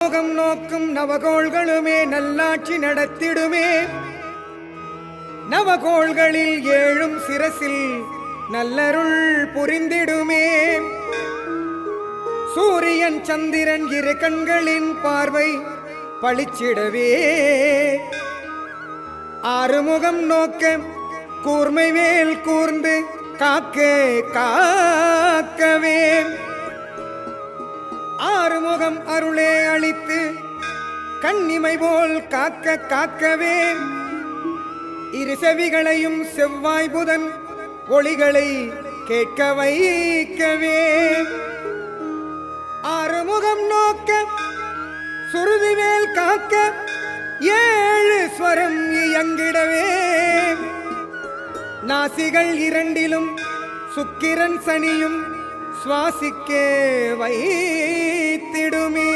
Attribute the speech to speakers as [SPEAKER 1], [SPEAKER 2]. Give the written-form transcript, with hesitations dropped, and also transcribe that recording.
[SPEAKER 1] ஆறுமுகம் நோக்கும் நவகோள்களுமே நல்லாட்சி நடத்திடுமே. நவகோள்களில் ஏழும் சிரசில் நல்லருள் புரிந்திடுமே. சூரியன் சந்திரன் இரு கண்களின் பார்வை பளிச்சிடவே. ஆறுமுகம் நோக்க கூர்மை வேல் கூர்ந்து காக்க காக்கவே. ஆறுமுகம் அருளே அளித்து கண்ணிமை போல் காக்க காக்கவே. இரு செவிகளையும் செவ்வாய் புதன் ஒளிகளை கேட்க வைக்கவே. ஆறுமுகம் நோக்க சுருதிவேல் காக்க ஏழு ஸ்வரம் இயங்கிடவே. நாசிகள் இரண்டிலும் சுக்கிரன் சனியும் சுவாசிக்க வைத்திடுமே.